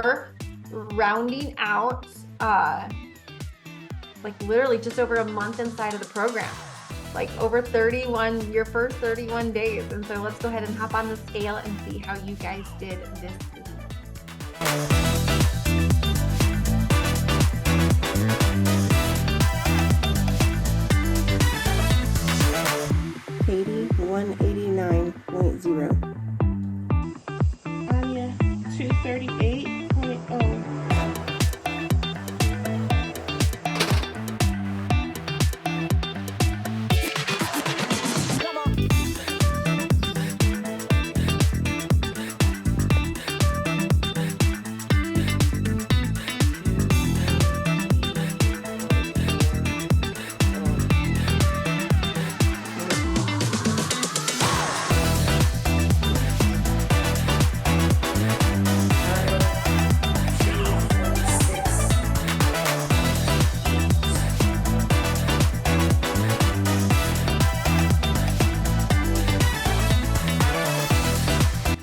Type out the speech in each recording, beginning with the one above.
are rounding out, like literally just over a month inside of the program, like over 31, your first 31 days. And so let's go ahead and hop on the scale and see how you guys did this week. Katie 189.0. Anya 238.0.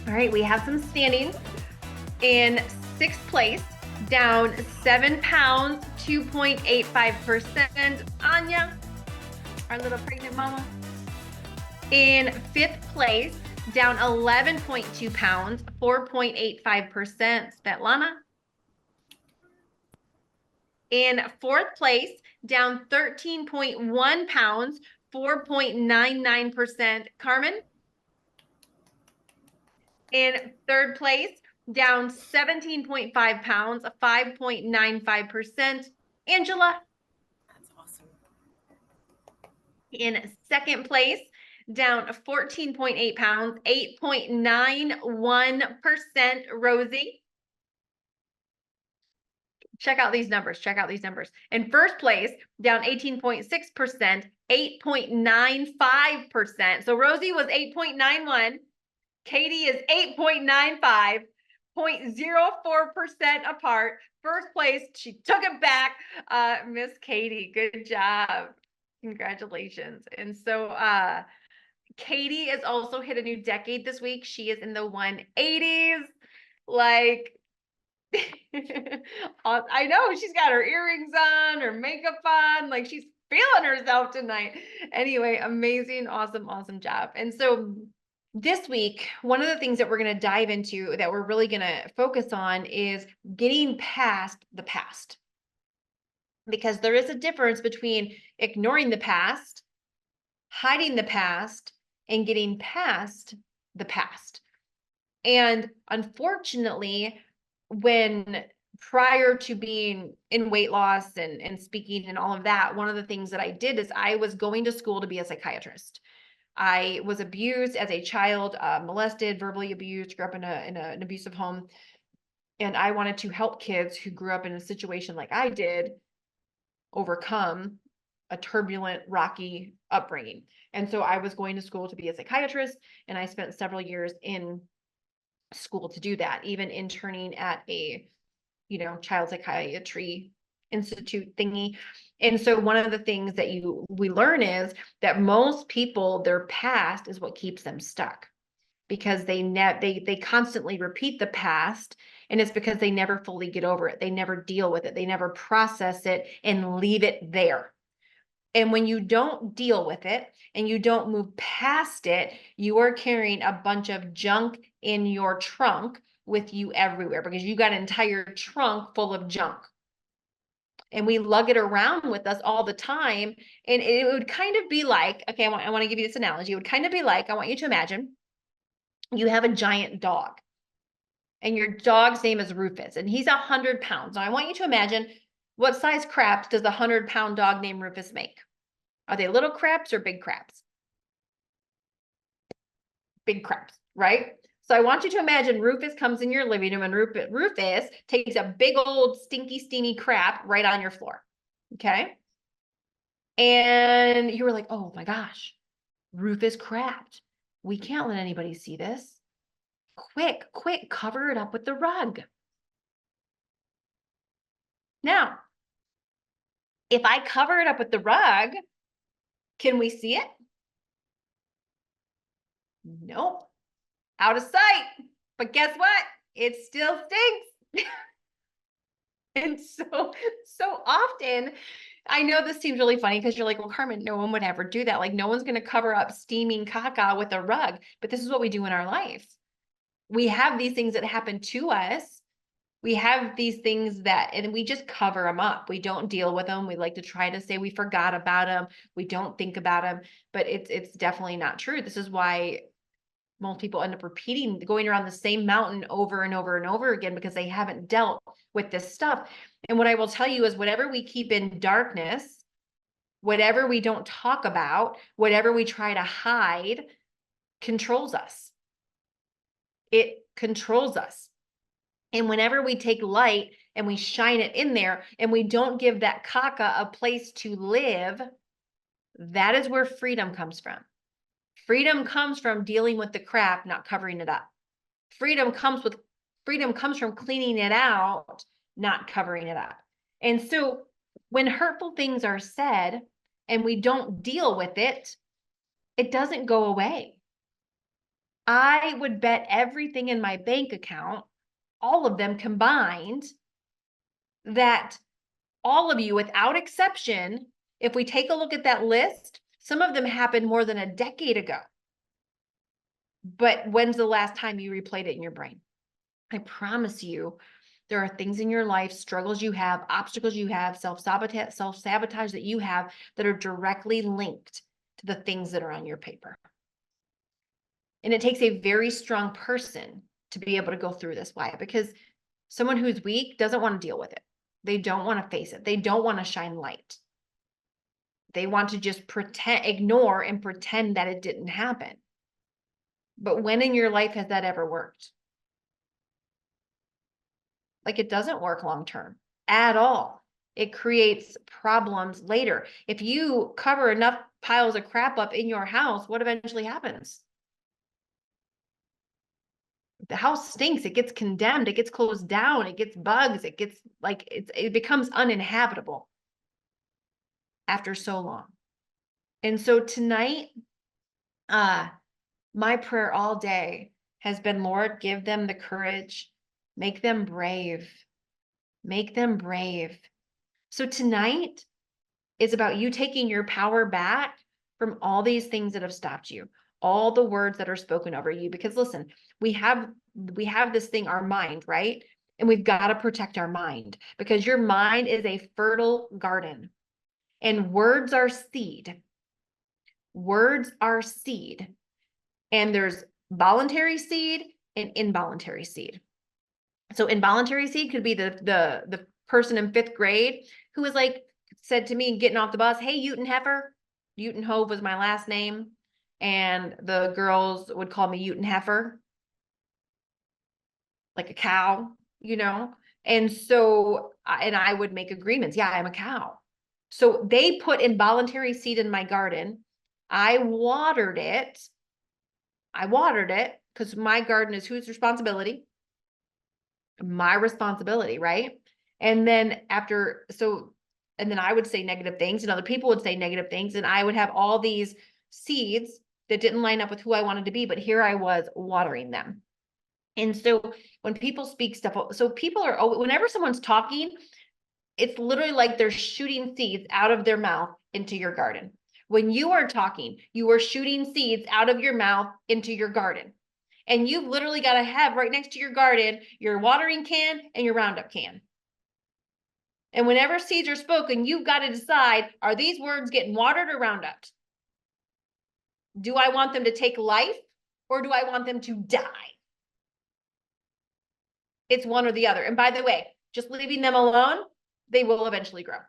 All right, we have some standings. In sixth place, down 7 pounds, 2.85%, Anya, our little pregnant mama. In fifth place, down 11.2 pounds, 4.85%, Svetlana. In fourth place, down 13.1 pounds, 4.99%, Carmen. In third place, down 17.5 pounds, 5.95%, Angela. That's awesome. In second place, down 14.8 pounds, 8.91%, Rosie. Check out these numbers. Check out these numbers. In first place, down 18.6%, 8.95%. So Rosie was 8.91. Katie is 8.95, 0.04% apart. First place, she took it back. Miss Katie, good job. Congratulations. And so Katie has also hit a new decade this week. She is in the 180s. Like, I know she's got her earrings on, her makeup on, like she's feeling herself tonight. Anyway, amazing, awesome job. And so this week, one of the things that we're going to dive into, that we're really going to focus on, is getting past the past. Because there is a difference between ignoring the past, hiding the past, and getting past the past. And unfortunately, when prior to being in weight loss and speaking and all of that, one of the things that I did is I was going to school to be a psychiatrist. I was abused as a child, molested, verbally abused, grew up in an abusive home. And I wanted to help kids who grew up in a situation like I did overcome a turbulent, rocky upbringing. And so I was going to school to be a psychiatrist, and I spent several years in school to do that, even interning at a, child psychiatry institute thingy. And so one of the things that we learn is that most people, their past is what keeps them stuck, because they constantly repeat the past, and it's because they never fully get over it. They never deal with it. They never process it and leave it there. And when you don't deal with it and you don't move past it, you are carrying a bunch of junk in your trunk with you everywhere, because you got an entire trunk full of junk. And we lug it around with us all the time. And it would kind of be like, okay, I want to give you this analogy. It would kind of be like, I want you to imagine you have a giant dog, and your dog's name is Rufus, and he's 100 pounds. Now I want you to imagine, what size craps does a 100-pound dog named Rufus make? Are they little craps or big craps? Big craps, right? So I want you to imagine Rufus comes in your living room, and Rufus takes a big old stinky, steamy crap right on your floor. Okay. And you were like, oh my gosh, Rufus crapped. We can't let anybody see this. Quick, cover it up with the rug. Now, if I cover it up with the rug, can we see it? Nope. Out of sight. But guess what? It still stinks. And so often, I know this seems really funny because you're like, well, Carmen, no one would ever do that. Like, no one's going to cover up steaming caca with a rug, but this is what we do in our life. We have these things that happen to us. We have these things that, and we just cover them up. We don't deal with them. We like to try to say we forgot about them. We don't think about them, but it's definitely not true. This is why most people end up repeating, going around the same mountain over and over and over again because they haven't dealt with this stuff. And what I will tell you is whatever we keep in darkness, whatever we don't talk about, whatever we try to hide, controls us. It controls us. And whenever we take light and we shine it in there and we don't give that caca a place to live, that is where freedom comes from. Freedom comes from dealing with the crap, not covering it up. Freedom comes from cleaning it out, not covering it up. And so when hurtful things are said and we don't deal with it, it doesn't go away. I would bet everything in my bank account, all of them combined, that all of you, without exception, if we take a look at that list, some of them happened more than a decade ago. But when's the last time you replayed it in your brain? I promise you, there are things in your life, struggles you have, obstacles you have, self-sabotage that you have that are directly linked to the things that are on your paper. And it takes a very strong person to be able to go through this. Why? Because someone who's weak doesn't want to deal with it. They don't want to face it. They don't want to shine light. They want to just ignore and pretend that it didn't happen. But when in your life has that ever worked? Like, it doesn't work long term at all. It creates problems later. If you cover enough piles of crap up in your house, what eventually happens? The house stinks. It gets condemned. It gets closed down. It gets bugs. It gets like, it becomes uninhabitable after so long. And so tonight, my prayer all day has been, Lord, give them the courage, make them brave, make them brave. So tonight is about you taking your power back from all these things that have stopped you, all the words that are spoken over you. Because listen, we have this thing, our mind, right? And we've got to protect our mind because your mind is a fertile garden and words are seed. Words are seed. And there's voluntary seed and involuntary seed. So involuntary seed could be the person in 5th grade who was like, said to me getting off the bus, hey, Uten Heifer. Uten Hove was my last name. And the girls would call me Uten Heifer, like a cow, you know? And so, and I would make agreements. Yeah, I'm a cow. So they put involuntary seed in my garden. I watered it because my garden is whose responsibility? My responsibility, right? And then and then I would say negative things and other people would say negative things. And I would have all these seeds that didn't line up with who I wanted to be, but here I was watering them. And so when people speak stuff, so people are, whenever someone's talking, it's literally like they're shooting seeds out of their mouth into your garden. When you are talking, you are shooting seeds out of your mouth into your garden. And you've literally got to have right next to your garden, your watering can and your Roundup can. And whenever seeds are spoken, you've got to decide, are these words getting watered or Roundup? Do I want them to take life or do I want them to die? It's one or the other. And by the way, just leaving them alone, they will eventually grow.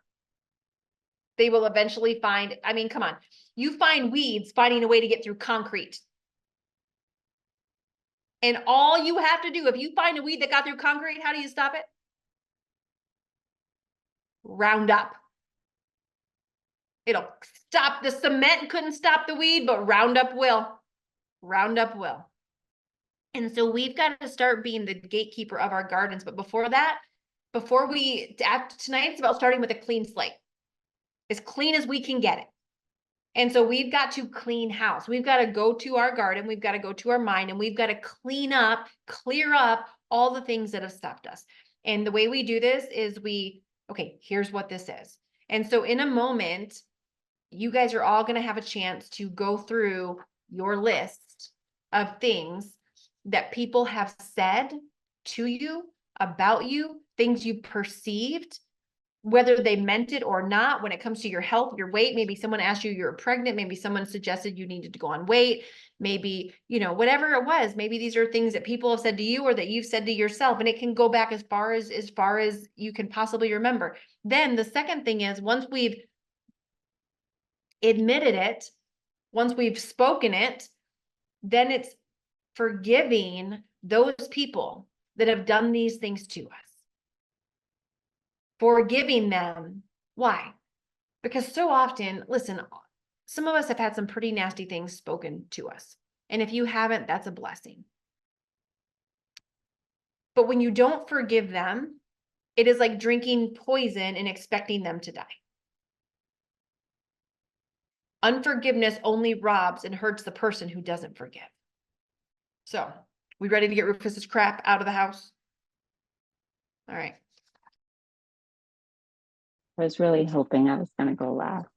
They will eventually find, I mean, come on, you find weeds finding a way to get through concrete. And all you have to do, if you find a weed that got through concrete, how do you stop it? Roundup. It'll stop. The cement couldn't stop the weed, but Roundup will. Roundup will. And so we've got to start being the gatekeeper of our gardens. But before that, tonight's about starting with a clean slate. As clean as we can get it. And so we've got to clean house. We've got to go to our garden. We've got to go to our mind and we've got to clear up all the things that have stopped us. And the way we do this is okay, here's what this is. And so in a moment, you guys are all going to have a chance to go through your list of things that people have said to you, about you, things you perceived, whether they meant it or not. When it comes to your health, your weight, maybe someone asked you you're pregnant, maybe someone suggested you needed to go on weight, maybe, whatever it was, maybe these are things that people have said to you or that you've said to yourself, and it can go back as far as you can possibly remember. Then the second thing is, once we've admitted it, once we've spoken it, then it's forgiving those people that have done these things to us. Forgiving them. Why? Because so often, listen, some of us have had some pretty nasty things spoken to us. And if you haven't, that's a blessing. But when you don't forgive them, it is like drinking poison and expecting them to die. Unforgiveness only robs and hurts the person who doesn't forgive. So, we ready to get Rufus's crap out of the house? All right. I was really hoping I was going to go last.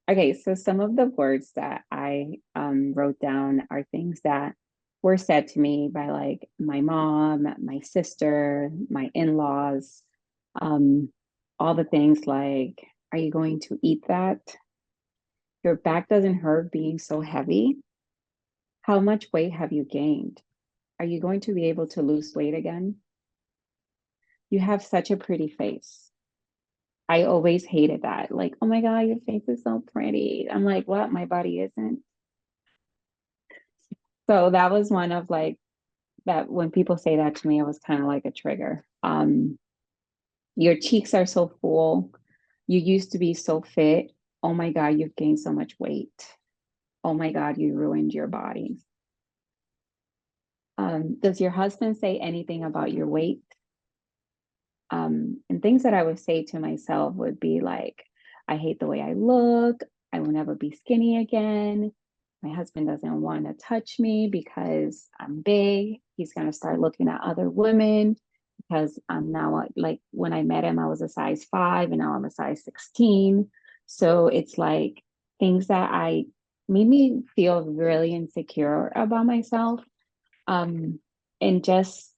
Okay, so some of the words that I wrote down are things that were said to me by like my mom, my sister, my in-laws, all the things like, are you going to eat that? Your back doesn't hurt being so heavy. How much weight have you gained? Are you going to be able to lose weight again? You have such a pretty face. I always hated that. Like, oh my God, your face is so pretty. I'm like, what? My body isn't. So that was one of like that when people say that to me, it was kind of like a trigger. Your cheeks are so full. You used to be so fit. Oh my God, you've gained so much weight. Oh my God, you ruined your body. Does your husband say anything about your weight? And things that I would say to myself would be like, I hate the way I look. I will never be skinny again. My husband doesn't want to touch me because I'm big. He's going to start looking at other women because I'm now like when I met him, I was a size 5 and now I'm a size 16. So it's like things that I made me feel really insecure about myself. And just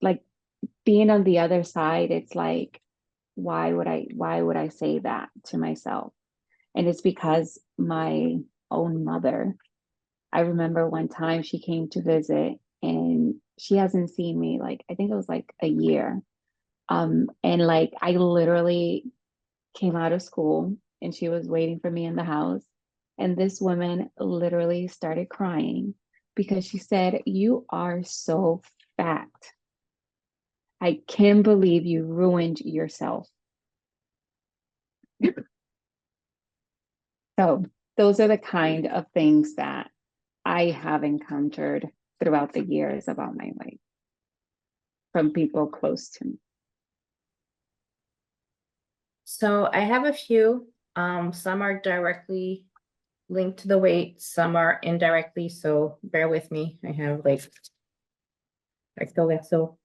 like being on the other side, it's like, why would I say that to myself? And it's because my own mother, I remember one time she came to visit and she hasn't seen me like, I think it was like a year. And like I literally came out of school and she was waiting for me in the house. And this woman literally started crying because she said, "You are so fat. I can't believe you ruined yourself." So those are the kind of things that I have encountered throughout the years about my weight from people close to me. So I have a few. Some are directly linked to the weight, some are indirectly, so bear with me. I have like so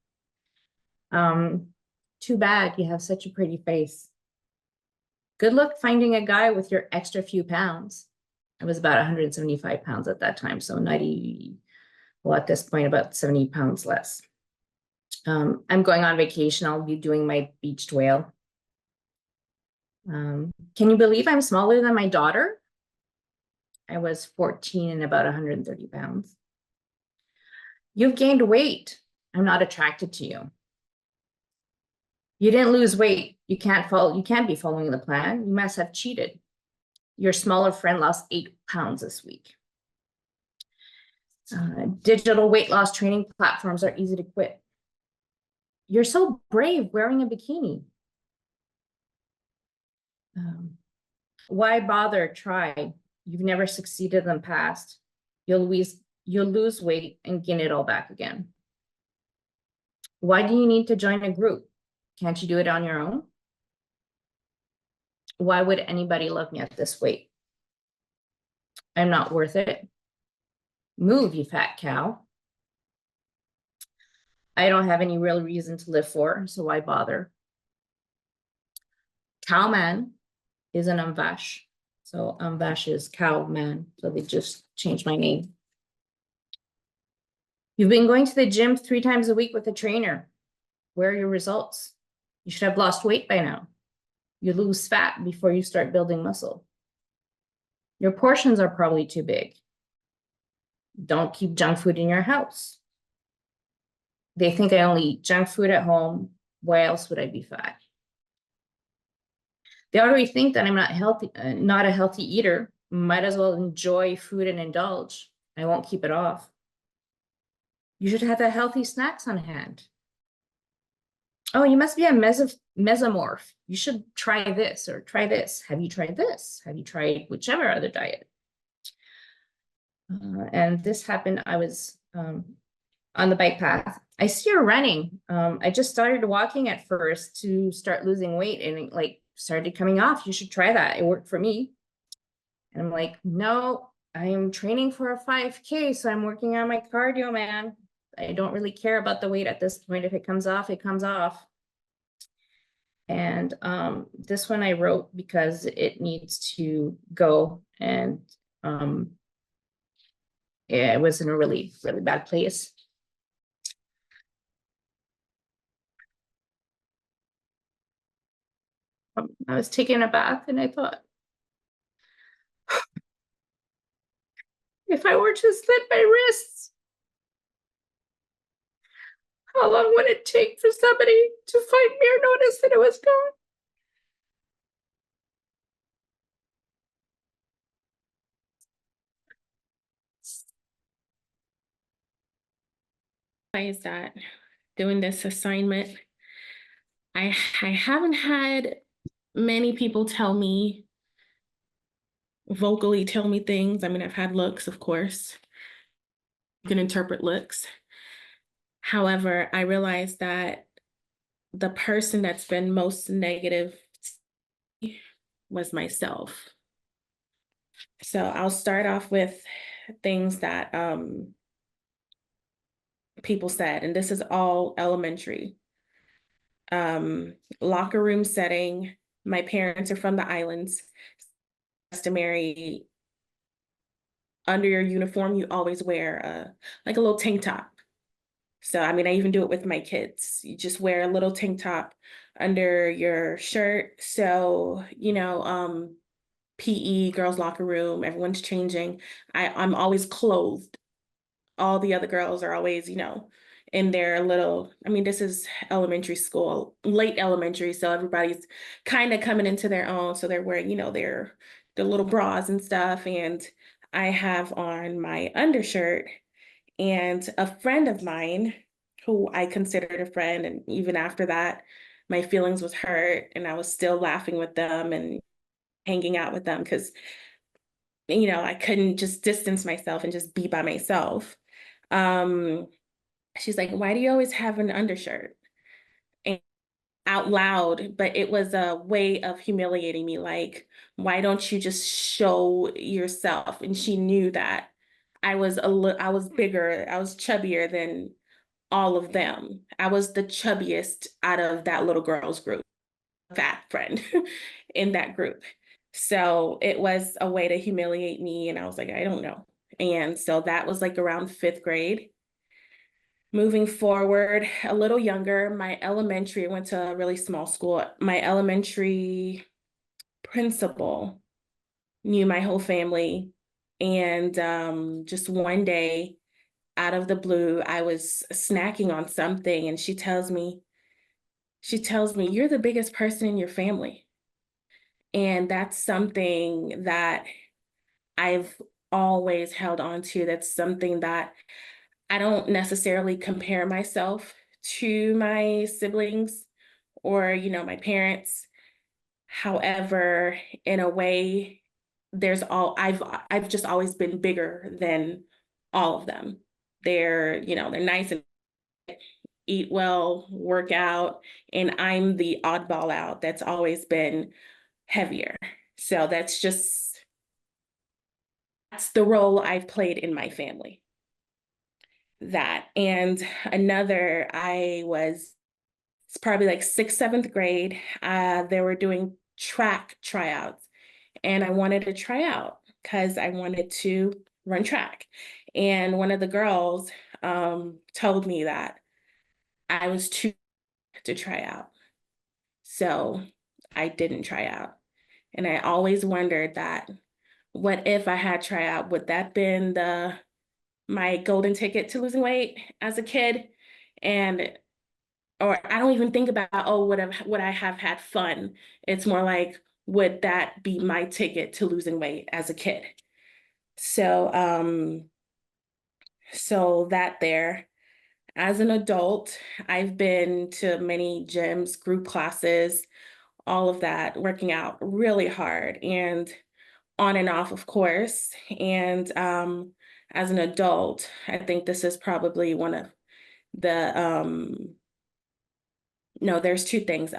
too bad you have such a pretty face. Good luck finding a guy with your extra few pounds. I was about 175 pounds at that time, so 90, well, at this point, about 70 pounds less. I'm going on vacation. I'll be doing my beached whale. Can you believe I'm smaller than my daughter? I was 14 and about 130 pounds. You've gained weight. I'm not attracted to you. You didn't lose weight. You can't be following the plan. You must have cheated. Your smaller friend lost 8 pounds this week. Digital weight loss training platforms are easy to quit. You're so brave wearing a bikini. Why bother? Try. You've never succeeded in the past. You'll lose weight and gain it all back again. Why do you need to join a group? Can't you do it on your own? Why would anybody love me at this weight? I'm not worth it. Move, you fat cow. I don't have any real reason to live for, so why bother? Cowman is an Amvash. So Amvash is cow man. So they just changed my name. You've been going to the gym 3 times a week with a trainer. Where are your results? You should have lost weight by now. You lose fat before you start building muscle. Your portions are probably too big. Don't keep junk food in your house. They think I only eat junk food at home. Why else would I be fat? They already think that I'm not healthy, not a healthy eater. Might as well enjoy food and indulge. I won't keep it off. You should have the healthy snacks on hand. Oh, you must be a mesomorph. You should try this or try this. Have you tried this? Have you tried whichever other diet? And this happened, I was on the bike path. I see her running. I just started walking at first to start losing weight and it like started coming off. You should try that. It worked for me. And I'm like, no, I'm training for a 5K. So I'm working on my cardio, man. I don't really care about the weight at this point. If it comes off, it comes off. And this one I wrote because it needs to go. And yeah, it was in a really, really bad place. I was taking a bath and I thought, if I were to slit my wrists, how long would it take for somebody to find me or notice that it was gone? Is that doing this assignment, I haven't had many people tell me, vocally tell me things. I mean, I've had looks, of course. You can interpret looks. However, I realized that the person that's been most negative was myself. So I'll start off with things that people said, and this is all elementary. Locker room setting. My parents are from the islands. Customary, under your uniform, you always wear like a little tank top. So, I mean, I even do it with my kids. You just wear a little tank top under your shirt. So, you know, PE, girls' locker room, everyone's changing. I'm always clothed. All the other girls are always, you know, in their little, I mean, this is elementary school, late elementary, so everybody's kind of coming into their own. So they're wearing, you know, their little bras and stuff. And I have on my undershirt, and a friend of mine who I considered a friend, and even after that, my feelings was hurt, and I was still laughing with them and hanging out with them because, you know, I couldn't just distance myself and just be by myself. She's like, why do you always have an undershirt? And out loud, but it was a way of humiliating me. Like, why don't you just show yourself? And she knew that I was I was bigger, I was chubbier than all of them. I was the chubbiest out of that little girl's group, fat friend in that group. So it was a way to humiliate me. And I was like, I don't know. And so that was like around 5th grade. Moving forward, a little younger, my elementary, I went to a really small school. My elementary principal knew my whole family. And just one day, out of the blue, I was snacking on something and she tells me, you're the biggest person in your family. And that's something that I've always held on to. That's something that I don't necessarily compare myself to my siblings or, you know, my parents. However, in a way, I've just always been bigger than all of them. They're, you know, they're nice and eat well, work out, and I'm the oddball out that's always been heavier. So that's the role I've played in my family. that. And another, it's probably like sixth, seventh grade. They were doing track tryouts, and I wanted to try out because I wanted to run track. And one of the girls told me that I was too to try out. So I didn't try out. And I always wondered that, what if I had tried out, would that been my golden ticket to losing weight as a kid? And or I don't even think about, oh, would I have had fun? It's more like, would that be my ticket to losing weight as a kid? So so that there. As an adult, I've been to many gyms, group classes, all of that, working out really hard and on and off, of course. And as an adult, I think this is probably one of the no, there's two things.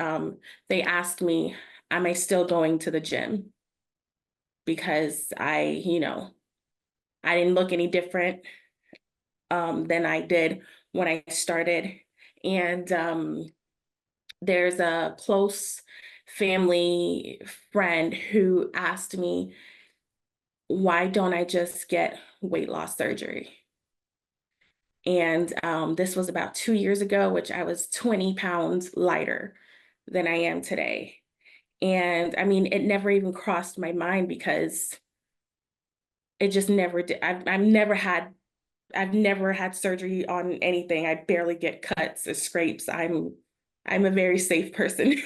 They asked me, am I still going to the gym? Because I didn't look any different than I did when I started. And there's a close family friend who asked me, why don't I just get weight loss surgery? And this was about 2 years ago, which I was 20 pounds lighter than I am today. And I mean, it never even crossed my mind because it just never did. I've never had surgery on anything. I barely get cuts or scrapes. I'm a very safe person.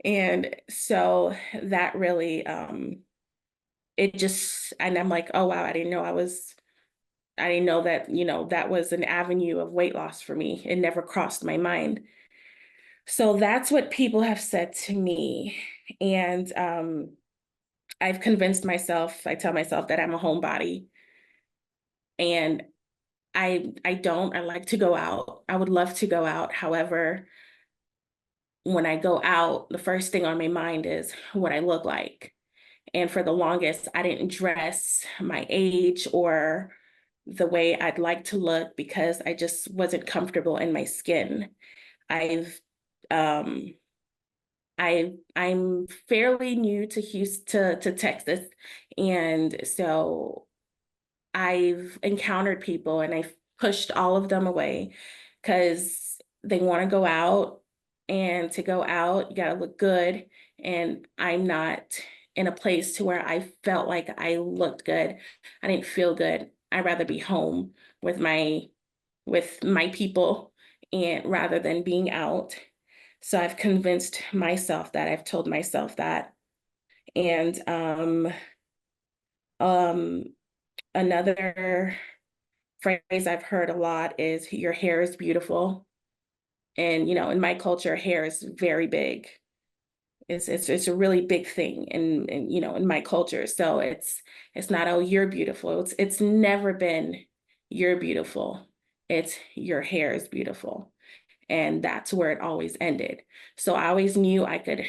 And so that really and I'm like, oh wow, I didn't know that, that was an avenue of weight loss for me. It never crossed my mind. So that's what people have said to me. And I've convinced myself, I tell myself that I'm a homebody. And I like to go out. I would love to go out. However, when I go out, the first thing on my mind is what I look like. And for the longest, I didn't dress my age or the way I'd like to look because I just wasn't comfortable in my skin. I've um I'm fairly new to Houston, to Texas, and so I've encountered people and I've pushed all of them away because they want to go out, and to go out, you gotta look good. And I'm not in a place to where I felt like I looked good. I didn't feel good. I'd rather be home with my people and rather than being out. So I've convinced myself that, I've told myself that. And um another phrase I've heard a lot is, your hair is beautiful. And in my culture, hair is very big. It's a really big thing in my culture. So it's not, oh, you're beautiful. It's never been you're beautiful. It's your hair is beautiful. And that's where it always ended. So I always knew I could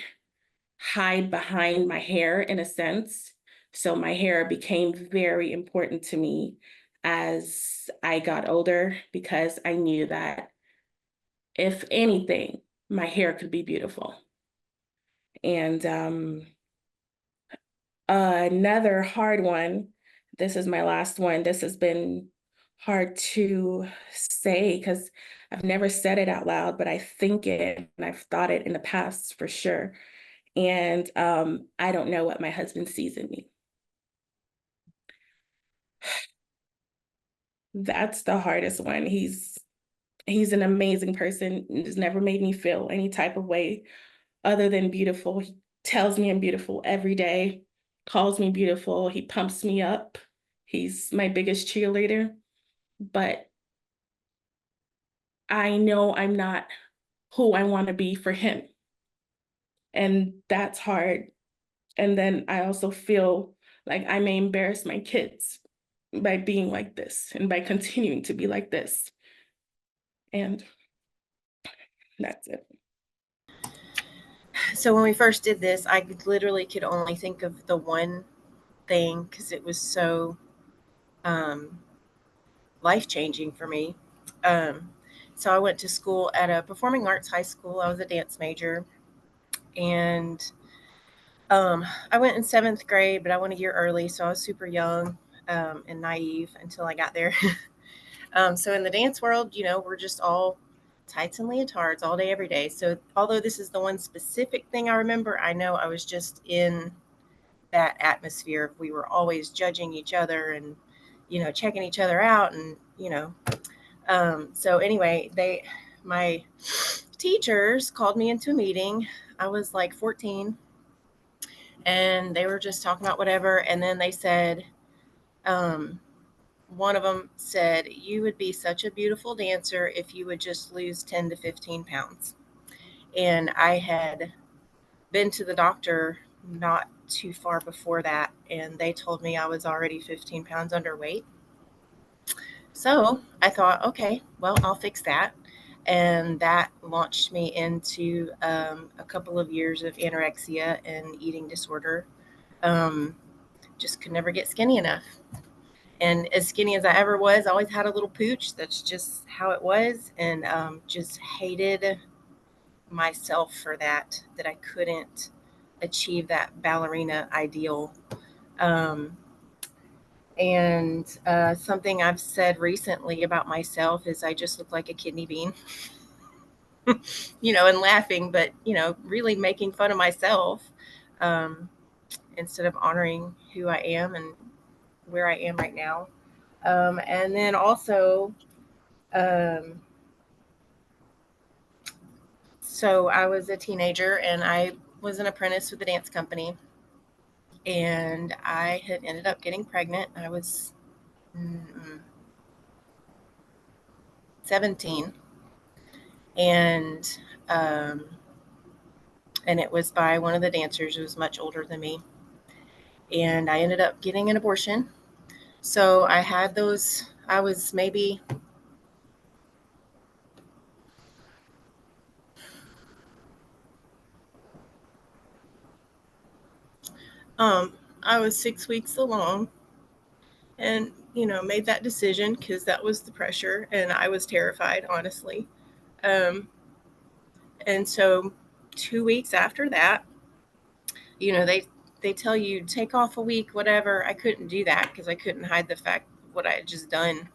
hide behind my hair in a sense. So my hair became very important to me as I got older, because I knew that if anything, my hair could be beautiful. And another hard one, this is my last one. This has been hard to say because I've never said it out loud, but I think it and I've thought it in the past for sure. And I don't know what my husband sees in me. That's the hardest one. He's an amazing person. He's never made me feel any type of way other than beautiful. He tells me I'm beautiful every day, calls me beautiful. He pumps me up. He's my biggest cheerleader. But I know I'm not who I want to be for him. And that's hard. And then I also feel like I may embarrass my kids by being like this and by continuing to be like this. And that's it. So when we first did this, I literally could only think of the one thing because it was so life-changing for me. So I went to school at a performing arts high school. I was a dance major, and I went in 7th grade, but I went a year early, so I was super young and naive until I got there. So in the dance world, we're just all tights and leotards all day, every day. So although this is the one specific thing I remember, I know I was just in that atmosphere. We were always judging each other and, checking each other out. And, so anyway, my teachers called me into a meeting. I was like 14, and they were just talking about whatever. And then they said, one of them said, "You would be such a beautiful dancer if you would just lose 10 to 15 pounds." And I had been to the doctor not too far before that, and they told me I was already 15 pounds underweight. So I thought, okay, well, I'll fix that. And that launched me into a couple of years of anorexia and eating disorder. Just could never get skinny enough. And as skinny as I ever was, I always had a little pooch. That's just how it was. And just hated myself for that I couldn't achieve that ballerina ideal. And something I've said recently about myself is I just look like a kidney bean, and laughing, but, really making fun of myself instead of honoring who I am and where I am right now. And then also, so I was a teenager and I was an apprentice with a dance company, and I had ended up getting pregnant. I was 17, and it was by one of the dancers who was much older than me, and I ended up getting an abortion. So I had those. I was maybe I was 6 weeks along, and made that decision because that was the pressure, and I was terrified, honestly. And so 2 weeks after that, they tell you take off a week, whatever. I couldn't do that because I couldn't hide the fact what I had just done.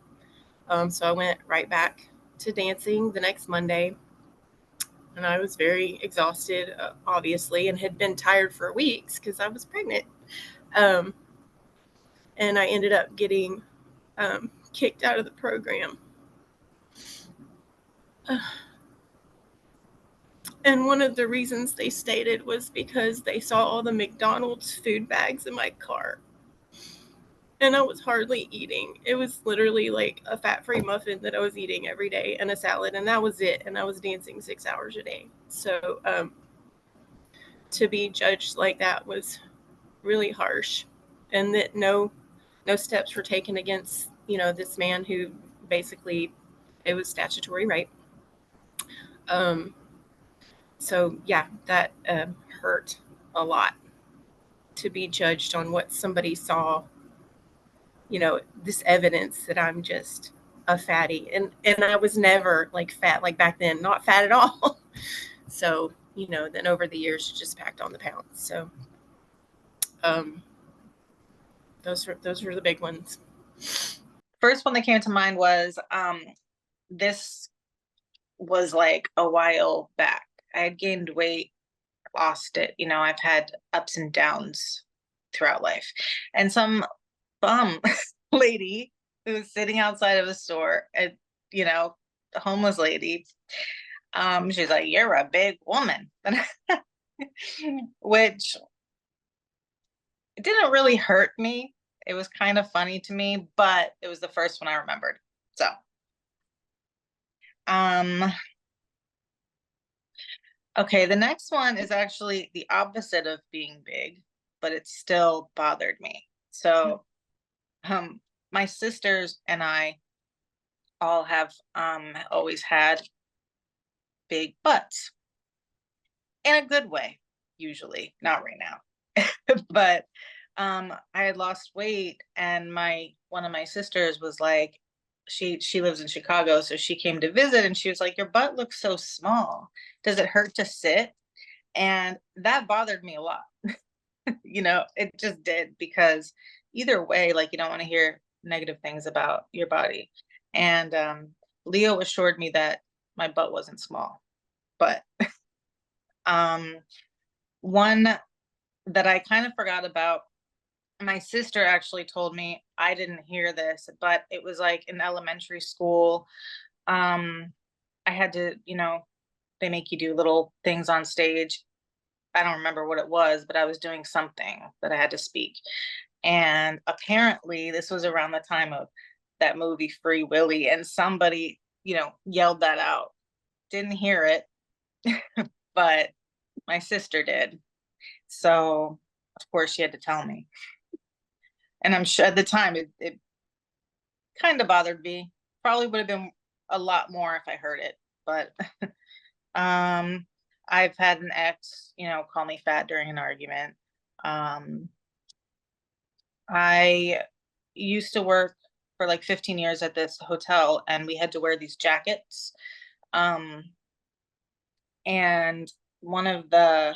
So I went right back to dancing the next Monday, and I was very exhausted, obviously, and had been tired for weeks because I was pregnant. And I ended up getting kicked out of the program. And one of the reasons they stated was because they saw all the McDonald's food bags in my car. And I was hardly eating. It was literally like a fat-free muffin that I was eating every day and a salad, and that was it. And I was dancing 6 hours a day. So to be judged like that was really harsh, and that no steps were taken against, this man who basically, it was statutory rape. So yeah, that hurt a lot, to be judged on what somebody saw, this evidence that I'm just a fatty, and I was never like fat, like back then, not fat at all. So, then over the years, just packed on the pounds. So, those were the big ones. First one that came to mind was this was like a while back. I had gained weight, lost it. I've had ups and downs throughout life. And some bum lady who was sitting outside of a store, and a homeless lady, she's like, "You're a big woman," which it didn't really hurt me. It was kind of funny to me, but it was the first one I remembered. So, okay, the next one is actually the opposite of being big, but it still bothered me. So, my sisters and I all have always had big butts in a good way, usually, not right now. But I had lost weight, and one of my sisters was like, she lives in Chicago, so she came to visit and she was like, your butt looks so small. Does it hurt to sit? And that bothered me a lot. You know, it just did, because either way, like, you don't want to hear negative things about your body. And Leo assured me that my butt wasn't small. But one that I kind of forgot about, my sister actually told me, I didn't hear this, but it was like in elementary school. I had to, you know, they make you do little things on stage. I don't remember what it was, but I was doing something that I had to speak. And apparently this was around the time of that movie Free Willy, and somebody, you know, yelled that out. Didn't hear it, but my sister did. So of course she had to tell me. And I'm sure at the time it kind of bothered me. Probably would have been a lot more if I heard it, but I've had an ex, you know, call me fat during an argument. I used to work for like 15 years at this hotel, and we had to wear these jackets. And one of the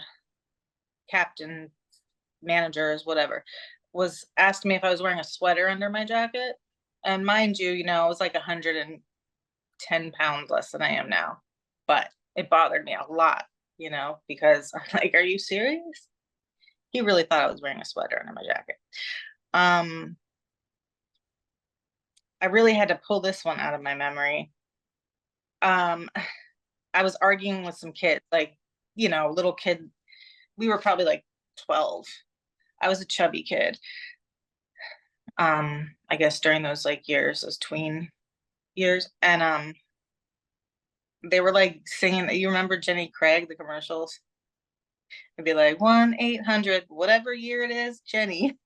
captain managers, whatever, was asked me if I was wearing a sweater under my jacket. And mind you, you know, it was like 110 pounds less than I am now. But it bothered me a lot, you know, because I'm like, are you serious? He really thought I was wearing a sweater under my jacket. I really had to pull this one out of my memory. I was arguing with some kids, like, you know, little kid. We were probably like 12. I was a chubby kid. I guess during those like years, those tween years. And they were like singing, you remember Jenny Craig, the commercials? It'd be like 1-800, whatever year it is, Jenny.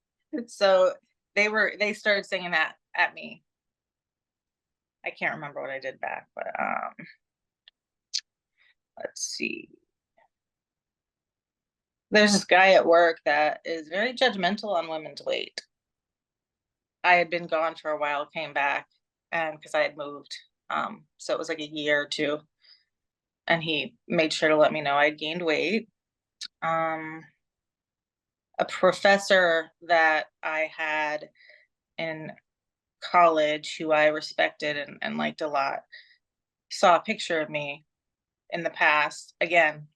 So they started singing that at me. I can't remember what I did back, but let's see. There's this guy at work that is very judgmental on women's weight. I had been gone for a while, came back, and because I had moved. So it was like a year or two. And he made sure to let me know I'd gained weight. A professor that I had in college who I respected and liked a lot saw a picture of me in the past. Again,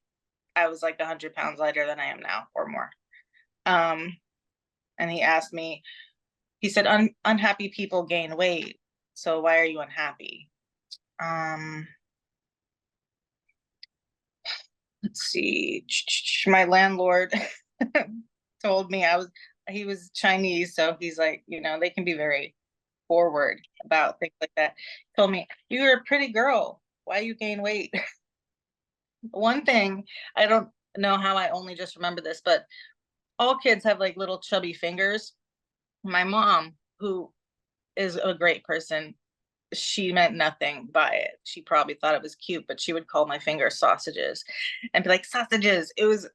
I was like 100 pounds lighter than I am now, or more. And he asked me, he said, unhappy people gain weight, so why are you unhappy? Let's see. My landlord told me he was Chinese, so he's like, you know, they can be very forward about things like that. He told me, you're a pretty girl, why you gain weight? One thing, I don't know how I only just remember this, but all kids have like little chubby fingers. My mom, who is a great person, she meant nothing by it. She probably thought it was cute, but she would call my fingers sausages and be like, sausages. It was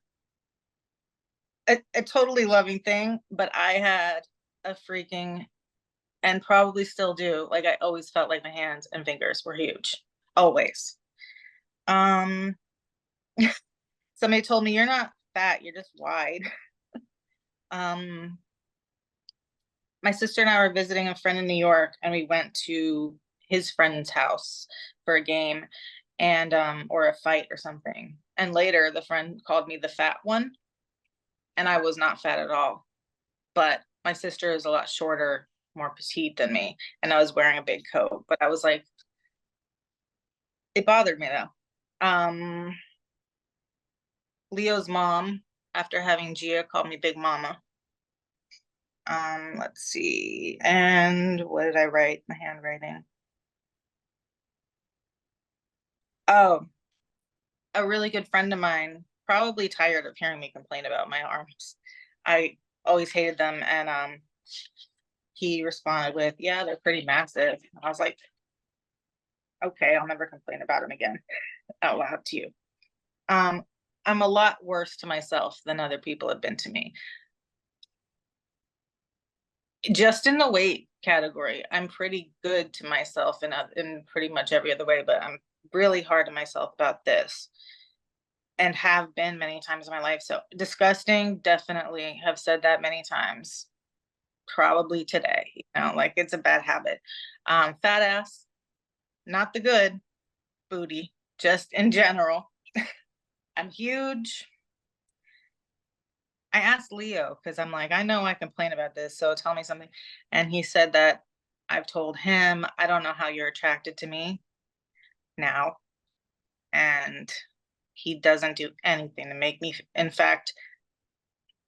a totally loving thing, but I had a freaking, and probably still do, like I always felt like my hands and fingers were huge. Always. Somebody told me, you're not fat, you're just wide. My sister and I were visiting a friend in New York, and we went to his friend's house for a game, and or a fight or something. And later the friend called me the fat one, and I was not fat at all. But my sister is a lot shorter, more petite than me, and I was wearing a big coat. But I was like, it bothered me though. Leo's mom, after having Gia, called me Big Mama. Let's see. And what did I write? My handwriting. Oh, a really good friend of mine, probably tired of hearing me complain about my arms. I always hated them, and he responded with, yeah, they're pretty massive. I was like, okay, I'll never complain about them again out loud to you. I'm a lot worse to myself than other people have been to me. Just in the weight category. I'm pretty good to myself in pretty much every other way, but I'm really hard on myself about this, and have been many times in my life. So disgusting, definitely have said that many times. Probably today, like it's a bad habit. Fat ass, not the good booty, just in general. I'm huge. I asked Leo because I'm like, I know I complain about this, so tell me something. And he said that I've told him, I don't know how you're attracted to me now. And he doesn't do anything to make me. In fact,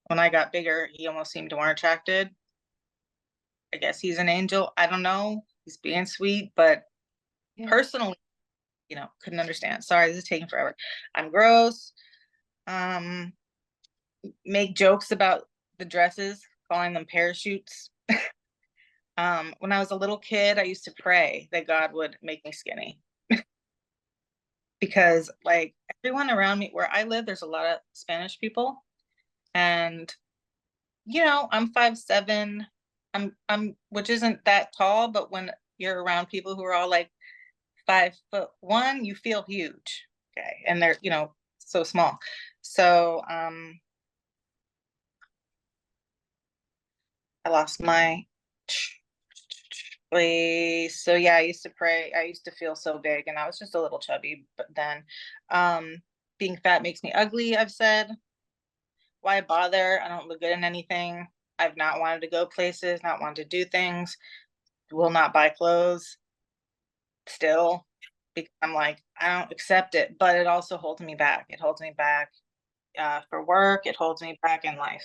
when I got bigger, he almost seemed more attracted. I guess he's an angel. I don't know. He's being sweet, but Yeah. personally, couldn't understand. Sorry, this is taking forever. I'm gross. Make jokes about the dresses, calling them parachutes. When I was a little kid, I used to pray that God would make me skinny. Because like everyone around me where I live, there's a lot of Spanish people. And I'm 5'7". I'm which isn't that tall, but when you're around people who are all like 5'1", you feel huge. Okay. And they're, so small. So I lost my place. So yeah, I used to pray. I used to feel so big, and I was just a little chubby. But then being fat makes me ugly, I've said. Why bother? I don't look good in anything. I've not wanted to go places, not wanted to do things, will not buy clothes still, because I'm like, I don't accept it, but it also holds me back. It holds me back for work. It holds me back in life.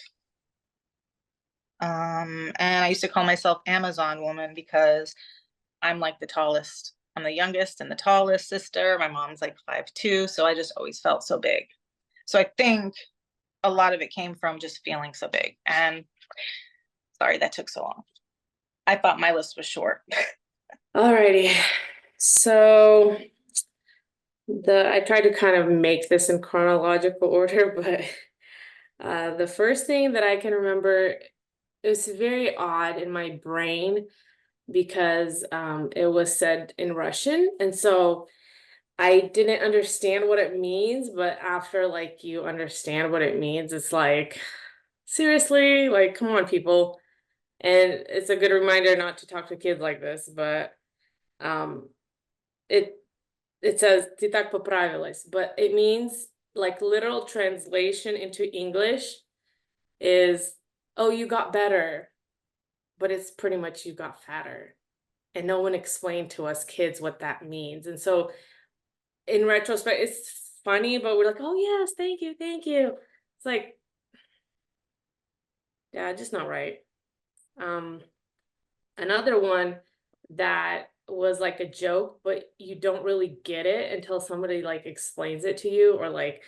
And I used to call myself Amazon woman because I'm like the tallest. I'm the youngest and the tallest sister. My mom's like 5'2", so I just always felt so big. So I think a lot of it came from just feeling so big. And sorry that took so long. I thought my list was short. Alrighty. So I tried to kind of make this in chronological order, but the first thing that I can remember, it was very odd in my brain because it was said in Russian, and so I didn't understand what it means, but after like you understand what it means, it's like, seriously, like come on, people. And it's a good reminder not to talk to kids like this, but um it it says "Ты так поправилась," but it means like literal translation into English is, oh, you got better, but it's pretty much you got fatter. And no one explained to us kids what that means. And so in retrospect, it's funny, but we're like, oh yes, thank you, thank you. It's like, yeah, just not right. Another one that was like a joke, but you don't really get it until somebody like explains it to you, or like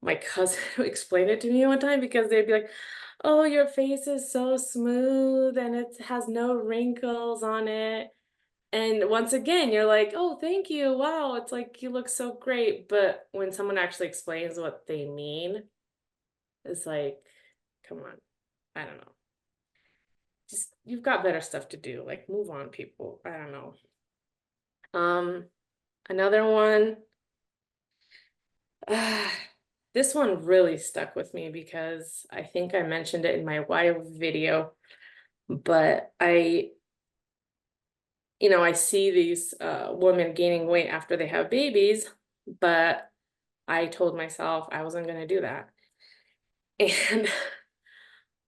my cousin explained it to me one time because they'd be like, oh, your face is so smooth and it has no wrinkles on it. And once again, you're like, oh, thank you. Wow, it's like you look so great. But when someone actually explains what they mean, it's like, come on, I don't know. Just you've got better stuff to do. Like move on, people. I don't know. Another one. This one really stuck with me because I think I mentioned it in my why video, but I see these women gaining weight after they have babies, but I told myself I wasn't going to do that. And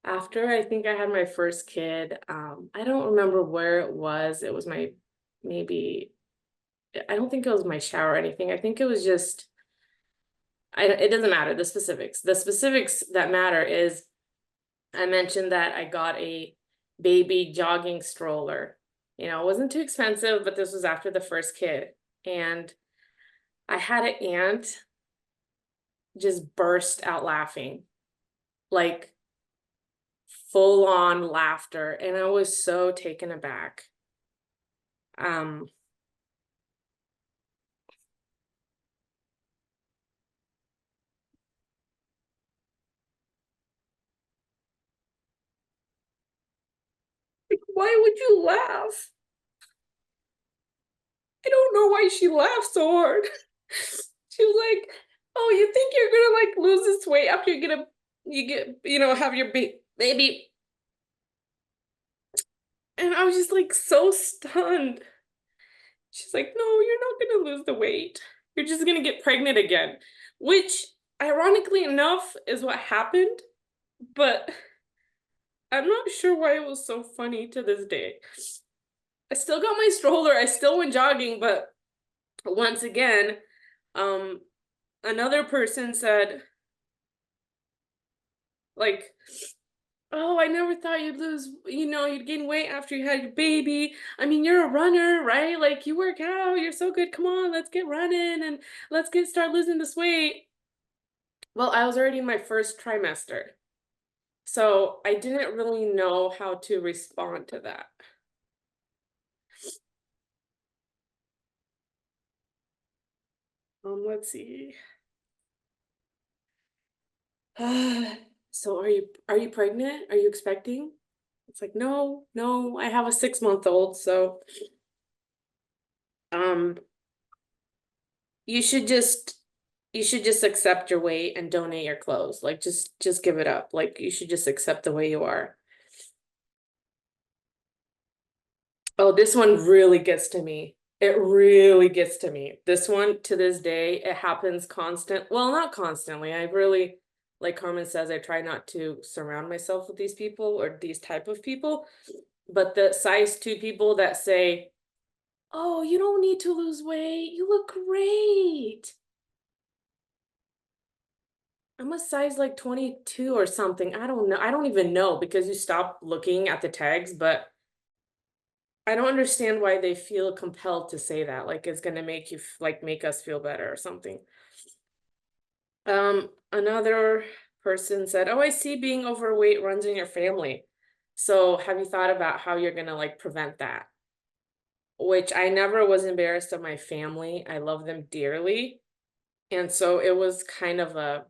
after I think I had my first kid, I don't remember where it was. It was maybe, I don't think it was my shower or anything. I think it was just, it doesn't matter, the specifics. The specifics that matter is I mentioned that I got a baby jogging stroller. It wasn't too expensive, but this was after the first kid. And I had an aunt just burst out laughing, like full on laughter. And I was so taken aback. why would you laugh? I don't know why she laughed so hard. She was like, oh, you think you're gonna like lose this weight after have your baby. And I was just like so stunned. She's like, no, you're not gonna lose the weight. You're just gonna get pregnant again. Which, ironically enough, is what happened. But I'm not sure why it was so funny to this day. I still got my stroller. I still went jogging, but once again, another person said, like, oh, I never thought you'd gain weight after you had your baby. I mean, you're a runner, right? Like, you work out, you're so good. Come on, let's get running and let's start losing this weight. Well, I was already in my first trimester. So I didn't really know how to respond to that. Let's see. So are you pregnant? Are you expecting? It's like, no, I have a 6-month-old, so you should just accept your weight and donate your clothes. Like just give it up. Like you should just accept the way you are. Oh, this one really gets to me. It really gets to me. This one, to this day, it happens well, not constantly. I really, like Carmen says, I try not to surround myself with these people or these type of people. But the size 2 people that say, oh, you don't need to lose weight. You look great. I'm a size like 22 or something. I don't know. I don't even know because you stop looking at the tags, but I don't understand why they feel compelled to say that. Like it's gonna make you make us feel better or something. Another person said, oh, I see being overweight runs in your family. So have you thought about how you're gonna like prevent that? Which I never was embarrassed of my family. I love them dearly. And so it was I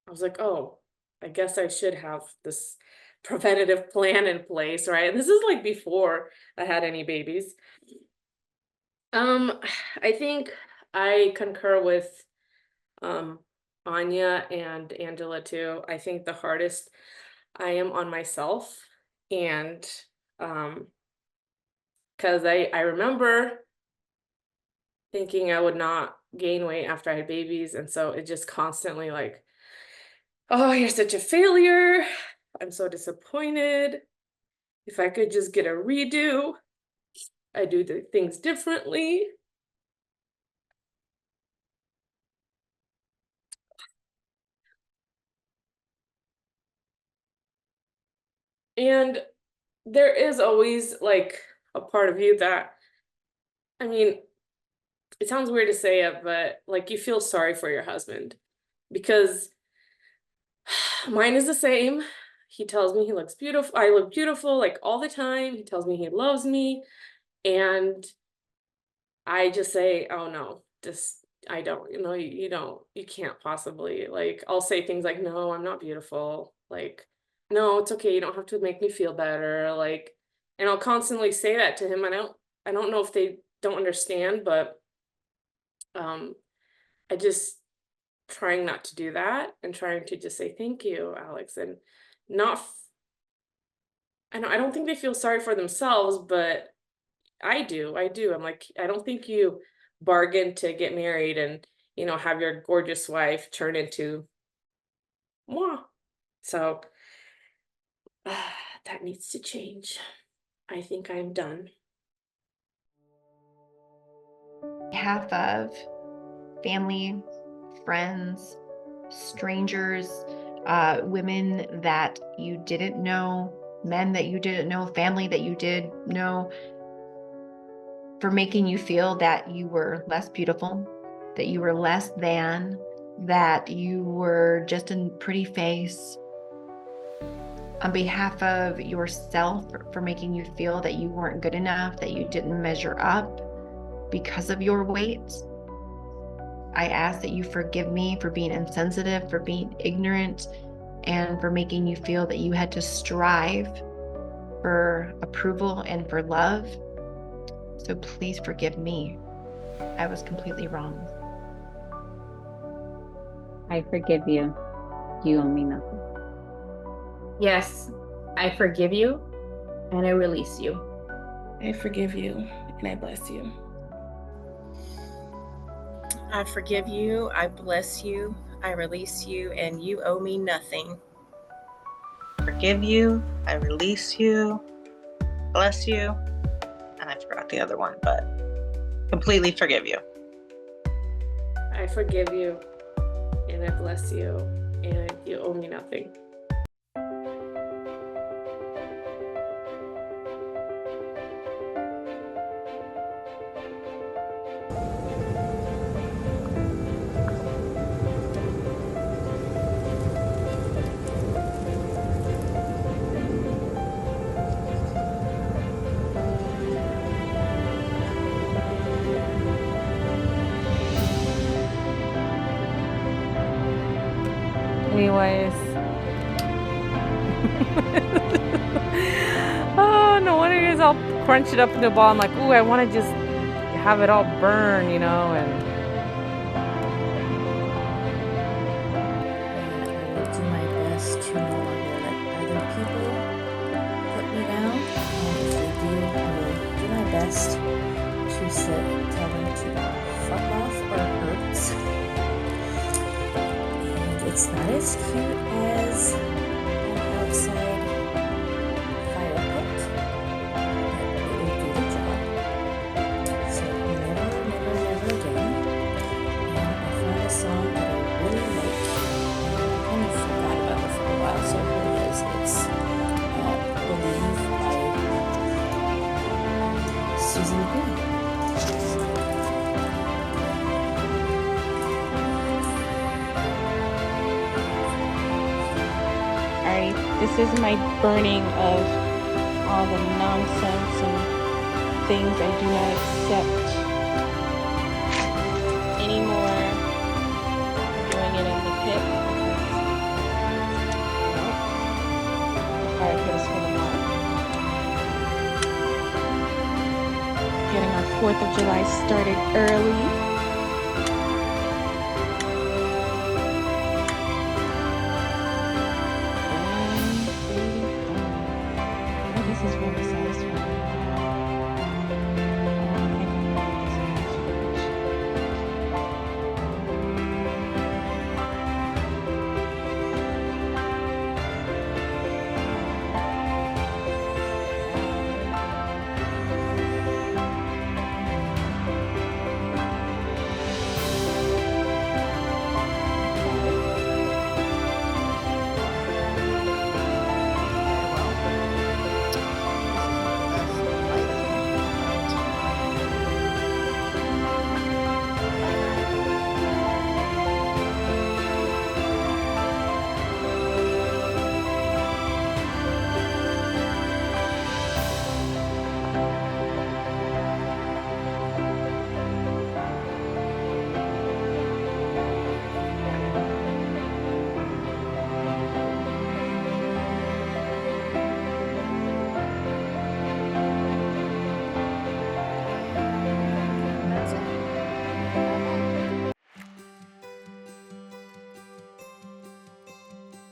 was like, oh, I guess I should have this preventative plan in place, right? This is like before I had any babies. I think I concur with Anya and Angela too. I think the hardest I am on myself, and because I remember thinking I would not gain weight after I had babies, and so it just constantly like, oh, you're such a failure. I'm so disappointed. If I could just get a redo, I do the things differently. And there is always like a part of you that, I mean, it sounds weird to say it, but like you feel sorry for your husband because mine is the same. He tells me he looks beautiful. I look beautiful like all the time. He tells me he loves me. And I just say, oh no, I don't, you can't possibly, like, I'll say things like, no, I'm not beautiful. Like, no, it's okay. You don't have to make me feel better. Like, and I'll constantly say that to him. I don't know if they don't understand, but I just trying not to do that and trying to just say, thank you, Alex. And I don't think they feel sorry for themselves, but I do. I'm like, I don't think you bargained to get married and, have your gorgeous wife turn into moi. So that needs to change. I think I'm done. Behalf of family, friends, strangers, women that you didn't know, men that you didn't know, family that you did know, for making you feel that you were less beautiful, that you were less than, that you were just a pretty face. On behalf of yourself, for making you feel that you weren't good enough, that you didn't measure up because of your weight, I ask that you forgive me for being insensitive, for being ignorant, and for making you feel that you had to strive for approval and for love. So please forgive me. I was completely wrong. I forgive you. You owe me nothing. Yes, I forgive you and I release you. I forgive you and I bless you. I forgive you, I bless you, I release you, and you owe me nothing. Forgive you, I release you, bless you, and I forgot the other one, but completely forgive you. I forgive you and I bless you, and you owe me nothing. Anyways. Oh, no wonder you guys all crunch it up into a ball. I'm like, ooh, I want to just have it all burn, you know, and I will do my best to no longer let other people put me down. And if they do, I will do my best to tell them to fuck off or hurt. And it's not as cute as an outside fire pit, but it will do the job. So never, never, never again. And I found a song that I really like. I kind of forgot about it for a while, so here it is. It's Believe by Susan Green. alright, this is my burning of all the nonsense and things I do not accept anymore. Doing it in the pit. The fire pit is for the mom. Getting our 4th of July started early. This is really satisfying. I think I'm gonna put this in the fridge.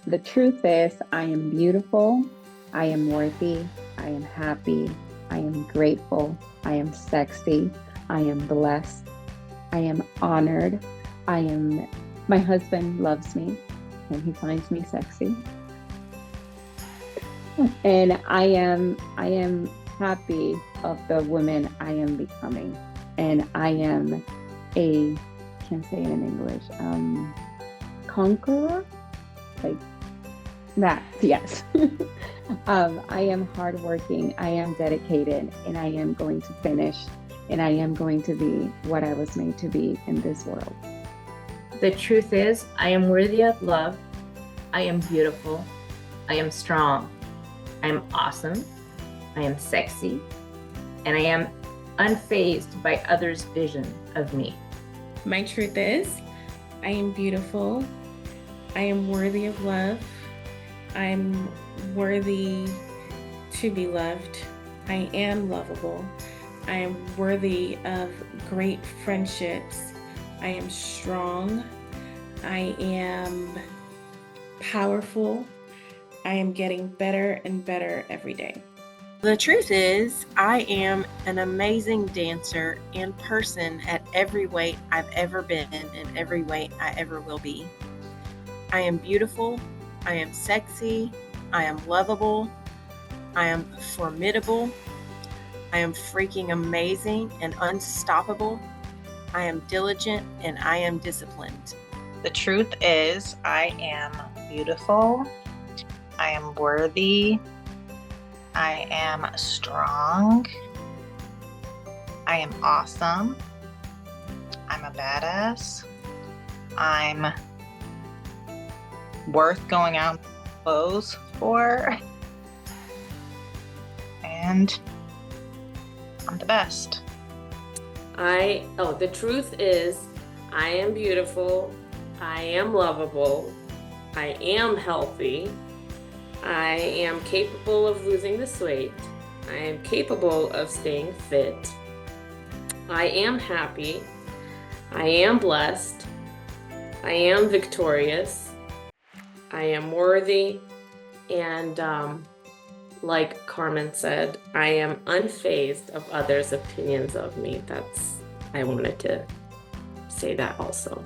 The truth is, I am beautiful, I am worthy, I am happy, I am grateful, I am sexy, I am blessed, I am honored, my husband loves me and he finds me sexy. And I am happy of the woman I am becoming. And I am can't say it in English, conqueror? Like that, yes. I am hardworking, I am dedicated, and I am going to finish, and I am going to be what I was made to be in this world. The truth is, I am worthy of love. I am beautiful. I am strong. I am awesome. I am sexy. And I am unfazed by others' vision of me. My truth is, I am beautiful. I am worthy of love. I'm worthy to be loved. I am lovable. I am worthy of great friendships. I am strong. I am powerful. I am getting better and better every day. The truth is, I am an amazing dancer and person at every weight I've ever been and every weight I ever will be. I am beautiful. I am sexy. I am lovable. I am formidable. I am freaking amazing and unstoppable. I am diligent and I am disciplined. The truth is, I am beautiful. I am worthy. I am strong. I am awesome. I'm a badass. I'm worth going out in clothes for. And I'm the best. The truth is, I am beautiful. I am lovable. I am healthy. I am capable of losing this weight. I am capable of staying fit. I am happy. I am blessed. I am victorious. I am worthy. And like Carmen said, I am unfazed of others' opinions of me. I wanted to say that also.